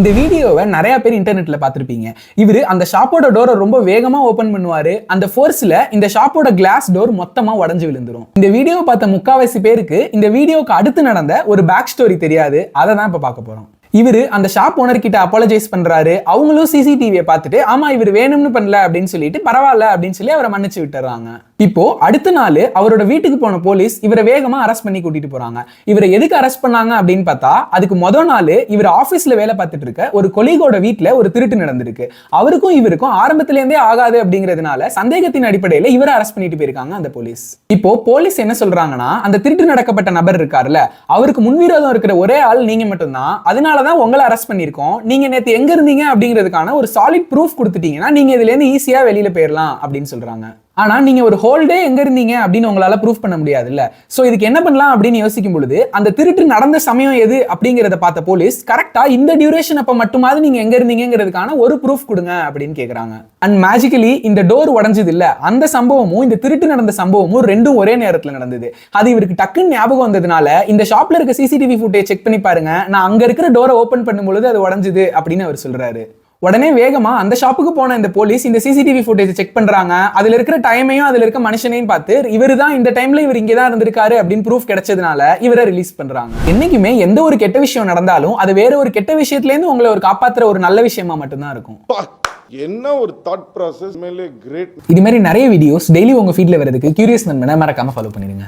இந்த வீடியோவை நிறைய பேர் இன்டர்நெட்ல பார்த்திருப்பீங்க. இவரு அந்த ஷாப்போட டோரை ரொம்ப வேகமா ஓபன் பண்ணுவாரு. அந்த ஃபோர்ஸ்ல இந்த ஷாப்போட கிளாஸ் டோர் மொத்தமா உடைஞ்சு விழுந்துரும். இந்த வீடியோவை பார்த்த முக்காவாசி பேருக்கு இந்த வீடியோக்கு அடுத்து நடந்த ஒரு பேக் ஸ்டோரி தெரியாது. அதை தான் இப்ப பார்க்க போறோம். இவரு அந்த ஷாப் ஓனர் கிட்ட அப்பாலஜைஸ் பண்றாரு. அவங்களும் சிசிடிவியை பார்த்துட்டு ஆமா இவர் வேணும்னு பண்ணல அப்படின்னு சொல்லிட்டு பரவாயில்ல அப்படின்னு சொல்லி அவரை மன்னிச்சு விட்டுறாங்க. இப்போ அடுத்த நாள் அவரோட வீட்டுக்கு போன போலீஸ் இவரை வேகமா அரெஸ்ட் பண்ணி கூட்டிட்டு போறாங்க. இவரை எதுக்கு அரெஸ்ட் பண்ணாங்க அப்படின்னு பார்த்தா, அதுக்கு முதல் நாள் இவர் ஆபீஸ்ல வேலை பார்த்துட்டு இருக்க ஒரு கொலீகோட வீட்டுல ஒரு திருட்டு நடந்திருக்கு. அவருக்கும் இவருக்கும் ஆரம்பத்துல இருந்தே ஆகாது அப்படிங்கிறதுனால சந்தேகத்தின் அடிப்படையில இவரை அரெஸ்ட் பண்ணிட்டு போயிருக்காங்க அந்த போலீஸ். இப்போ போலீஸ் என்ன சொல்றாங்கன்னா, அந்த திருட்டு நடக்கப்பட்ட நபர் இருக்காருல்ல, அவருக்கு முன்விரோதம் இருக்கிற ஒரே ஆள் நீங்க மட்டும்தான். அதனாலதான் உங்களை அரெஸ்ட் பண்ணிருக்கோம். நீங்க நேத்து எங்க இருந்தீங்க அப்படிங்கிறதுக்கான ஒரு சாலிட் ப்ரூஃப் கொடுத்துட்டீங்கன்னா நீங்க இதுல இருந்து ஈஸியா வெளியில போயிடலாம் அப்படின்னு சொல்றாங்க. ஆனா நீங்க ஒரு ஹோல் டே எங்க இருந்தீங்க அப்படின்னு உங்களால ப்ரூஃப் பண்ண முடியாது இல்ல. சோ இதுக்கு என்ன பண்ணலாம் அப்படின்னு யோசிக்கும் பொழுது, அந்த திருட்டு நடந்த சமயம் எது அப்படிங்கறத பார்த்த போலீஸ் கரெக்டா இந்த டியூரேஷன் அப்ப மட்டுமாவது நீங்க எங்க இருந்தீங்கிறதுக்கான ஒரு ப்ரூஃப் கொடுங்க அப்படின்னு கேக்குறாங்க. அண்ட் மேஜிக்கலி இந்த டோர் உடைஞ்சது இல்ல, அந்த சம்பவமும் இந்த திருட்டு நடந்த சம்பவமும் ரெண்டும் ஒரே நேரத்துல நடந்தது. அது இவருக்கு டக்குன்னு ஞாபகம் வந்ததுனால இந்த ஷாப்ல இருக்க சிசிடிவி ஃபுட்டேஜ் செக் பண்ணி பாருங்க, நான் அங்க இருக்கிற டோரை ஓபன் பண்ணும் பொழுது அது உடைஞ்சது அப்படின்னு அவர் சொல்றாரு. உடனே வேகமா அந்த ஷாப்புக்கு போன இந்த போலீஸ் இந்த சிசிடிவி ஃபுட்டேஜ் செக் பண்றாங்க. அதுல இருக்கிற டைமையும் அதுல இருக்க மனுஷனையும் பார்த்து இவர் தான் இந்த டைம்ல இவர் இங்கே தான் இருந்திருக்காரு அப்படின்னு ப்ரூஃப் கிடைச்சதுனால இவரை ரிலீஸ் பண்றாங்க. என்னைக்குமே எந்த ஒரு கெட்ட விஷயம் நடந்தாலும் அது வேற ஒரு கெட்ட விஷயத்துல இருந்து உங்களை ஒரு காப்பாத்துற ஒரு நல்ல விஷயமா மட்டும்தான் இருக்கும். என்ன ஒரு தாட் ப்ராசஸ், மேலே கிரேட். இது மாதிரி நிறைய வீடியோஸ் டெய்லி உங்க ஃபீட்ல வரதுக்கு கியூரியஸ் நண்பனை மறக்காம ஃபாலோ பண்ணிடுங்க.